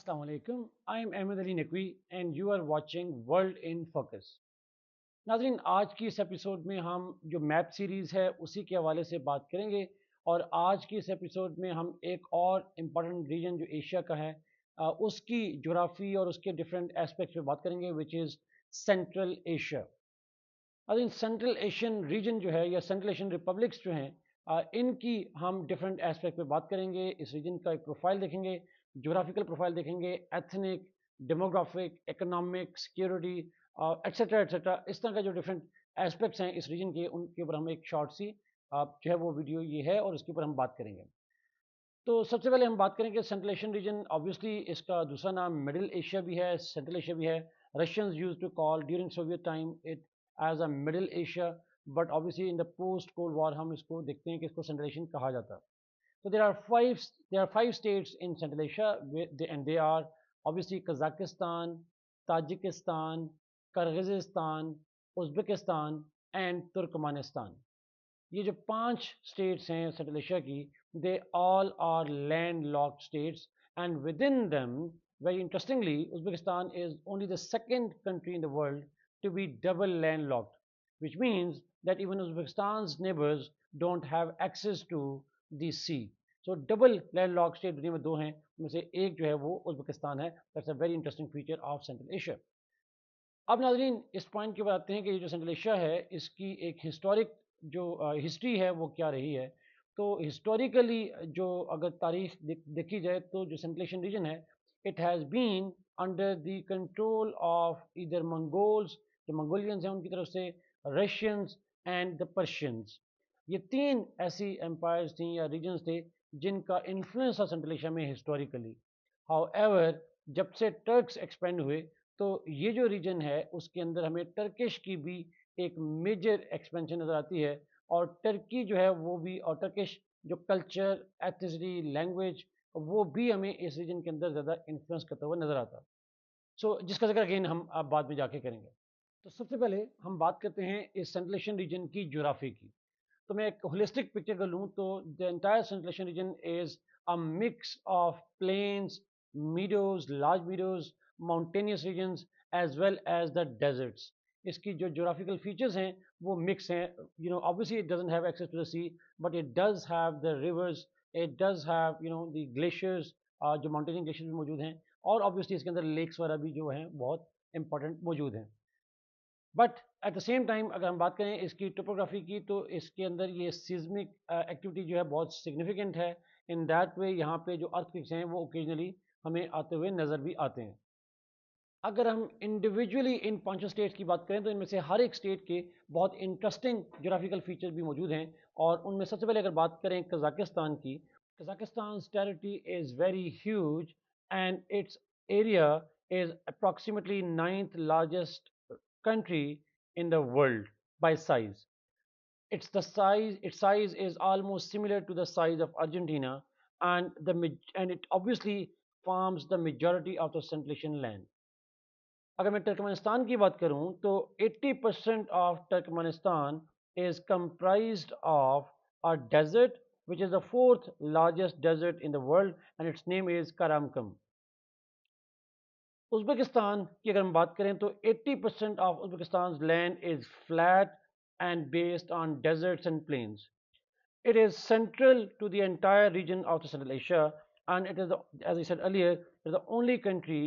Assalamu alaikum. I am Ahmed Naqvi and you are watching World in Focus. नाज़रीन, आज की इस episode में हम जो मैप सीरीज़ है उसी के हवाले से बात करेंगे। और आज की इस एपिसोड में हम एक और इम्पॉर्टेंट रीजन जो एशिया का है उसकी जोग्राफ़ी और उसके डिफरेंट एस्पेक्ट्स पे बात करेंगे, विच इज़ सेंट्रल एशिया। नाज़रीन, सेंट्रल एशियन रीजन जो है या सेंट्रल एशियन रिपब्लिक्स जो हैं इनकी हम डिफरेंट एस्पेक्ट पे बात करेंगे। इस रीजन का एक प्रोफाइल देखेंगे, जोग्राफिकल प्रोफाइल देखेंगे, ethnic, demographic, economic, security etcetera etcetera. इस तरह का जो डिफरेंट एस्पेक्ट्स हैं इस रीजन के, उनके ऊपर हम एक शॉर्ट सी जो है वो वीडियो ये है और उसके ऊपर हम बात करेंगे। तो सबसे पहले हम बात करेंगे सेंट्रल एशियन रीजन। ऑब्वियसली इसका दूसरा नाम मिडिल एशिया भी है, सेंट्रल एशिया भी है। Russians use to call during Soviet time it as a Middle Asia, but obviously in the post cold war हम इसको देखते हैं कि इसको सेंट्रल एशियन कहा जाता है। So there are five states in Central Asia, and they are obviously Kazakhstan, Tajikistan, Kyrgyzstan, Uzbekistan, and Turkmenistan. ये जो पांच स्टेट्स हैं सेंट्रल एशिया की, they all are land locked states, and within them, very interestingly, Uzbekistan is only the second country in the world to be double landlocked, which means that even Uzbekistan's neighbors don't have access to the sea. So double landlocked state दुनिया में दो हैं, उनमें से एक जो है वो उज्बेकिस्तान है। That's a very interesting feature of Central Asia. अब नाजरीन इस पॉइंट के बाद आते हैं कि ये जो सेंट्रल एशिया है इसकी एक हिस्टोरिक जो हिस्ट्री है वो क्या रही है। तो हिस्टोरिकली जो अगर तारीख देखी जाए तो जो सेंट्रल एशियन रीजन है, it has been under the control of इधर मंगोल्स, जो मंगोलियंस हैं उनकी तरफ से, रशियंस एंड द पर्शियंस। ये तीन ऐसी एम्पायर्स थी या रीजन्स थे जिनका इन्फ्लुएंस था सेंट्रल एशिया में हिस्टोरिकली। हाउएवर जब से टर्क्स एक्सपेंड हुए तो ये जो रीजन है उसके अंदर हमें टर्किश की भी एक मेजर एक्सपेंशन नज़र आती है। और टर्की जो है वो भी, और टर्किश जो कल्चर, एथनिसिटी, लैंग्वेज, वो भी हमें इस रीजन के अंदर ज़्यादा इन्फ्लुएंस करता हुआ नज़र आता है। सो जिसका जिक्र अगेन हम अब बाद में जाके करेंगे। तो सबसे पहले हम बात करते हैं इस सेंट्रल एशियन रीजन की ज्योग्राफी की। तो मैं एक होलिस्टिक पिक्चर कर लूँ तो the entire Central Asian region is a mix of plains, meadows, large meadows, mountainous regions, as well as the deserts. इसकी जो ज्योग्राफिकल फीचर्स हैं वो मिक्स हैं। Obviously it doesn't have access to the sea, but it does have the rivers, it does have the glaciers, जो mountainous glaciers भी मौजूद हैं। और ऑब्वियसली इसके अंदर लेक्स वगैरह भी जो हैं बहुत इंपॉर्टेंट मौजूद हैं। But at the same time अगर हम बात करें इसकी टोपोग्राफी की, तो इसके अंदर ये सीज्मिक एक्टिविटी जो है बहुत सिग्निफिकेंट है। इन दैट वे यहाँ पे जो अर्थक्वेक्स हैं वो ओकेजनली हमें आते हुए नज़र भी आते हैं। अगर हम इंडिविजुअली इन पांचों स्टेट्स की बात करें तो इनमें से हर एक स्टेट के बहुत इंटरेस्टिंग जोग्राफिकल फीचर भी मौजूद हैं। और उनमें सबसे पहले अगर बात करें कजाकिस्तान की, Kazakhstan territory is very huge and it's area is approximately ninth largest country in the world by size. Its size is almost similar to the size of Argentina, and it obviously forms the majority of the Central Asian land. अगर मैं Turkmenistan की बात करूं तो 80% of Turkmenistan is comprised of a desert, which is the fourth largest desert in the world, and its name is Karamkum. Uzbekistan की अगर हम बात करें तो 80% of Uzbekistan land is flat and based on deserts and plains. It is central to the entire region of the Central Asia, and it is, as I said earlier, it is the only country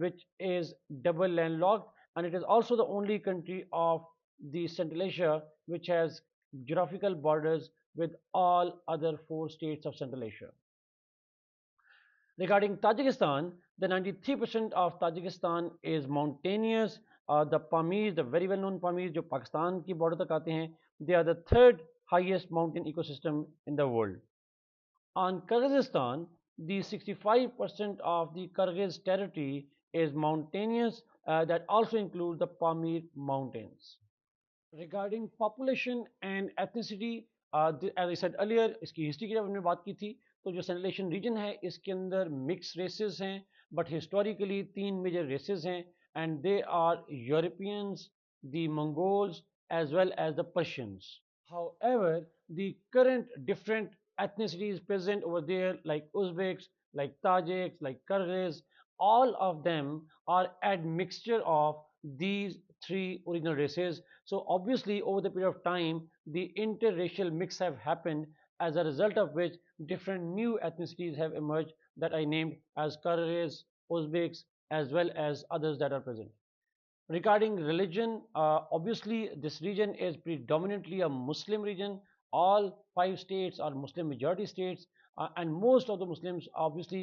which is double landlocked, and it is also the only country of the Central Asia which has geographical borders with all other four states of Central Asia. Regarding Tajikistan, the 93% of Tajikistan is mountainous. The Pamirs, the very well-known Pamirs, जो पाकिस्तान की border तक आते हैं, they are the third highest mountain ecosystem in the world. On Kyrgyzstan, the 65% of the Kyrgyz territory is mountainous, that also includes the Pamir mountains. Regarding population and ethnicity, as I said earlier, इसकी history की जब हमने बात की थी तो जो Central Asian region है इसके अंदर मिक्स रेसेस हैं, बट हिस्टोरिकली तीन मेजर रेसेस हैं, and they are Europeans, the Mongols, as well as the Persians. However, the current different ethnicities present over there, like Uzbeks, like Tajiks, like Kyrgyz, all of them are admixture of these three original races. So obviously over the period of time, the interracial mix have happened, as a result of which different new ethnicities have emerged that I named as Kyrgyz, Uzbeks, as well as others that are present. Regarding religion, obviously this region is predominantly a Muslim region. All five states are Muslim majority states, and most of the Muslims, obviously,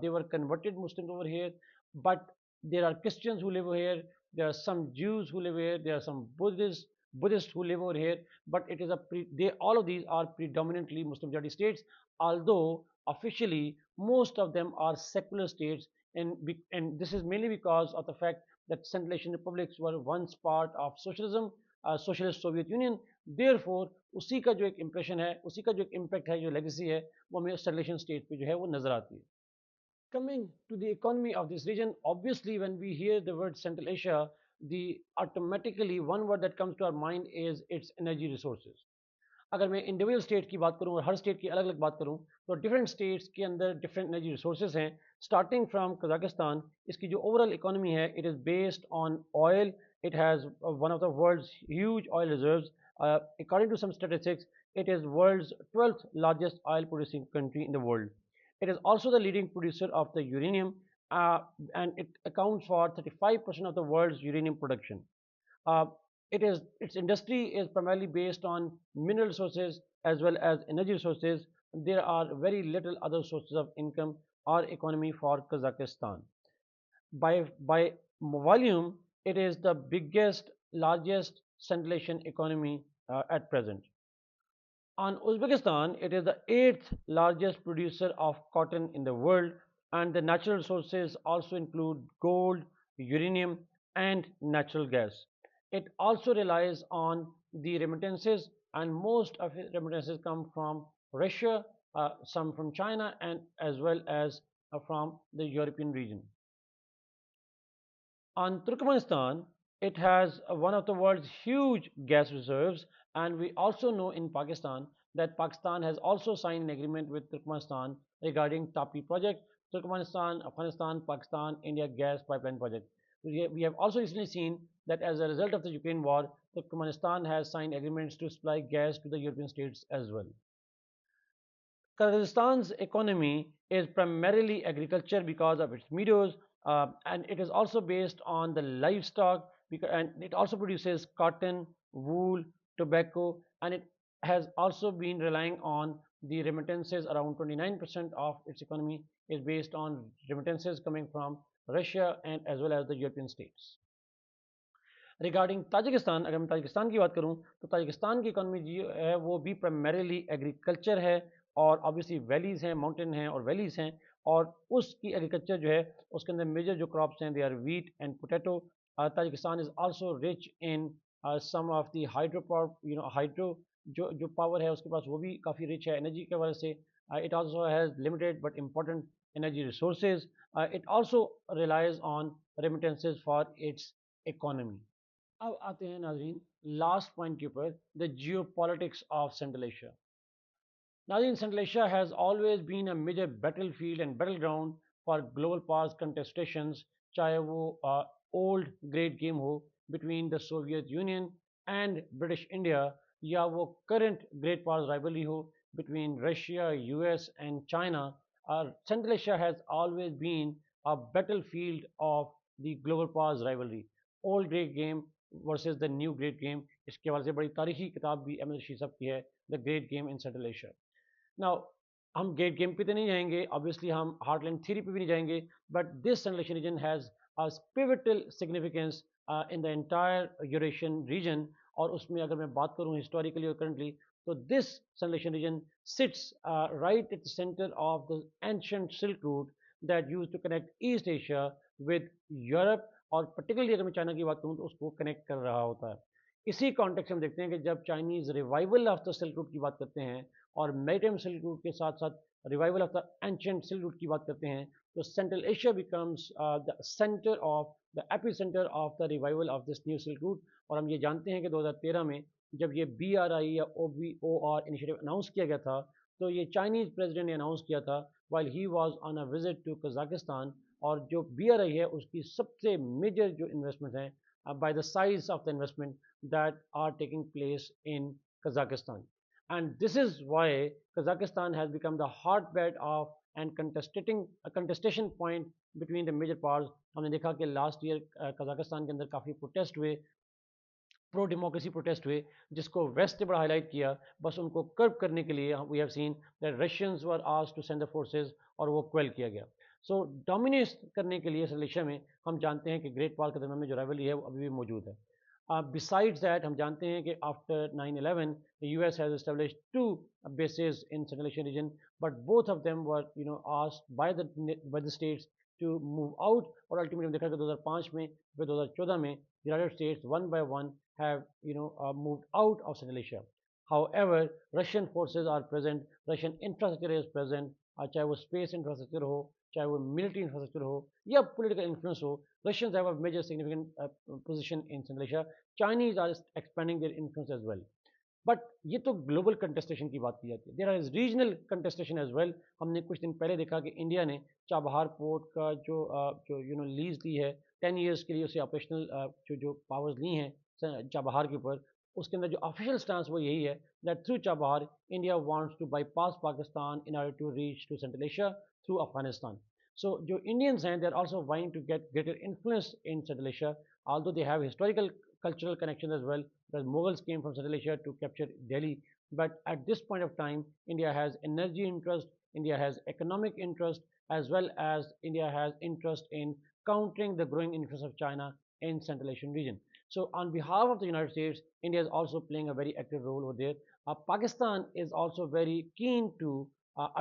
they were converted Muslims over here. But there are Christians who live over here. There are some Jews who live here. There are some Buddhists who live over here. But it is all of these are predominantly Muslim majority states. Although officially most of them are secular states, and this is mainly because of the fact that Central Asian republics were once part of socialism, socialist Soviet Union. Therefore उसी का जो एक impression है, उसी का जो एक impact है, जो लेगेसी है, वो हमें सेंट्रल एशियन स्टेट पे जो है वो नजर आती है. Coming to the economy of this region, obviously when we hear the word Central Asia, the automatically one word that comes to our mind is its energy resources. अगर मैं individual state की बात करूं और हर स्टेट की अलग अलग बात करूं, तो डिफरेंट स्टेट्स के अंदर डिफरेंट एनर्जी रिसोर्सेज हैं. स्टार्टिंग फ्रॉम कजाकिस्तान, इसकी जो ओवरऑल इकोनॉमी है, it is based on oil. It has one of the world's huge oil reserves. According to some statistics, it is world's 12th largest oil producing country in the world. It is also the leading producer of the uranium, uh, and it accounts for 35% of the world's uranium production. Uh, its industry is primarily based on mineral resources as well as energy resources. There are very little other sources of income or economy for Kazakhstan. By volume, it is the biggest, largest Central Asian economy at present. On Uzbekistan, it is the eighth largest producer of cotton in the world, and the natural resources also include gold, uranium, and natural gas. It also relies on the remittances, and most of its remittances come from Russia, some from China, and as well as from the European region. On Turkmenistan, it has one of the world's huge gas reserves, and we also know in Pakistan that Pakistan has also signed an agreement with Turkmenistan regarding TAPI project, Turkmenistan, Afghanistan, Pakistan, India gas pipeline project. We have also recently seen that as a result of the Ukraine war, Turkmenistan has signed agreements to supply gas to the European states as well. Kyrgyzstan's economy is primarily agriculture because of its meadows, and it is also based on the livestock, and it also produces cotton, wool, tobacco, and it has also been relying on the remittances. Around 29% of its economy is based on remittances coming from Russia and as well as the European states. Regarding Tajikistan, अगर मैं Tajikistan की बात करूं, तो Tajikistan की economy जो है वो भी प्राइमरीली एग्रीकल्चर है, और ऑब्वियसली वैलीज़ हैं, माउंटेन हैं और वैलीज़ हैं, और उसकी एग्रीकल्चर जो है उसके अंदर मेजर जो क्रॉप्स हैं, they are wheat and potato. Tajikistan is also rich in some of the hydro power, hydro जो पावर है उसके पास वो भी काफ़ी रिच है एनर्जी के वजह से. It also has limited but important energy resources. It also relies on remittances for its economy. अब आते हैं नाजरीन लास्ट पॉइंट के ऊपर, the geopolitics of Central Asia. नाजरीन, Central Asia has always been a major battle field and battle ground for global powers contestations, चाहे वो old great game हो between the Soviet Union and British India, या वो current great powers rivalry हो between Russia, US and China. Central Asia has always been a battlefield of the global powers rivalry. Old great game versus the new great game. इसके हवाले से बड़ी तारीखी किताब भी अहमद रशीद साहब की है, the great game in Central Asia. Now हम ग्रेट गेम पे तो नहीं जाएंगे, ऑब्वियसली हम हार्टलैंड थ्योरी पे भी नहीं जाएंगे, but this Central Asian region has a pivotal significance in the entire Eurasian region. और उसमें अगर मैं बात करूँ हिस्टोरिकली और करंटली, तो this Central Asian region sits right at the centre of the ancient Silk Route that used to connect East Asia with Europe, और particularly अगर मैं चाइना की बात करूँ तो उसको कनेक्ट कर रहा होता है. इसी कॉन्टेक्स्ट में हम देखते हैं कि जब Chinese revival of the silk route की बात करते हैं और मैरीटाइम सिल्क रूट के साथ साथ revival of the ancient Silk root की बात करते हैं, तो central Asia becomes the centre of the AP centre of the revival of this new silk route. और हम ये जानते हैं कि 2013 में जब ये BRI या OBOR इनिशिएटिव अनाउंस किया गया था, तो ये चाइनीज़ प्रेसिडेंट ने अनाउंस किया था while he was on a visit to Kazakhstan और जो BRI है उसकी सबसे मेजर जो इन्वेस्टमेंट हैं by the size of the investment that are taking place in Kazakhstan. And this is why Kazakhstan has become the hotbed of and contesting a contestation point between the major powers. हमने देखा कि last year Kazakhstan के अंदर काफ़ी protest हुए, pro democracy protest हुए, जिसको waste ने बड़ा हाईलाइट किया, बस उनको कर्व करने के लिए we have seen that Russians were asked to send the forces और वो क्वेल किया गया। सो डोमिनेट करने के लिए सलेशा में हम जानते हैं कि ग्रेट वॉल के दरमियान में जो राइवलरी है वो अभी भी मौजूद है। बिसाइड्स दैट हम जानते हैं कि after 9/11 the US has established two bases in Central Asian region, but both of them were asked by the states to move out, और अल्टीमेटली देखा कि 2005 में फिर 2014 में United States one by one have moved out of Central Asia. However, Russian forces are present, Russian infrastructure is present, चाहे वो space infrastructure हो, चाहे वो मिलिट्री इंफ्रास्ट्रक्चर हो या पॉलिटिकल इन्फ्लुएंस हो, Russians have a major significant position in Central Asia. Chinese are expanding their influence as well. But ये तो ग्लोबल कंटेस्टेशन की बात की जाती है, there are is regional contestation as well. हमने कुछ दिन पहले देखा कि इंडिया ने चाबहार पोर्ट का जो लीज दी है 10 ईयर्स के लिए, उसे ऑपरेशनल जो पावर्स ली हैं चाबहार के ऊपर, उसके अंदर जो ऑफिशियल स्टांस वो यही है that through Chabahar India wants to bypass Pakistan in order to reach to Central Asia through Afghanistan. So जो इंडियंस हैं they are also vying to get greater influence in Central Asia, although they have historical cultural connections as well, because Mughals came from Central Asia to capture Delhi. But at this point of time, India has energy interest, India has economic interest, as well as India has interest in countering the growing influence of China in Central Asian region. So on behalf of the United States, India is also playing a very active role over there. Pakistan is also very keen to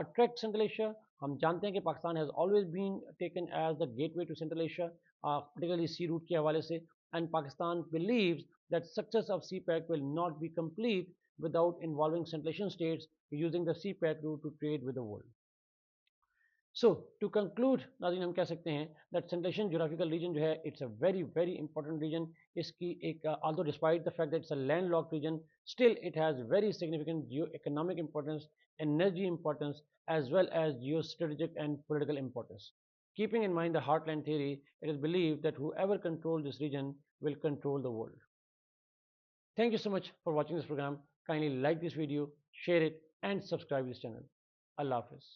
attract Central Asia. हम जानते हैं कि Pakistan has always been taken as the gateway to Central Asia, particularly sea route के हवाले से, and Pakistan believes that success of CPEC will not be complete without involving Central Asian states using the CPEC route to trade with the world. So to conclude, नाज़रीन हम कह सकते हैं that Central Asian geographical region जो है it's a very very important region. इसकी एक although despite the fact that it's a landlocked region, still it has very significant geo-economic importance, energy importance, as well as geostrategic and political importance. Keeping in mind the heartland theory, it is believed that whoever controls this region will control the world. Thank you so much for watching this program. Kindly like this video, share it, and subscribe to this channel. Allah Hafiz.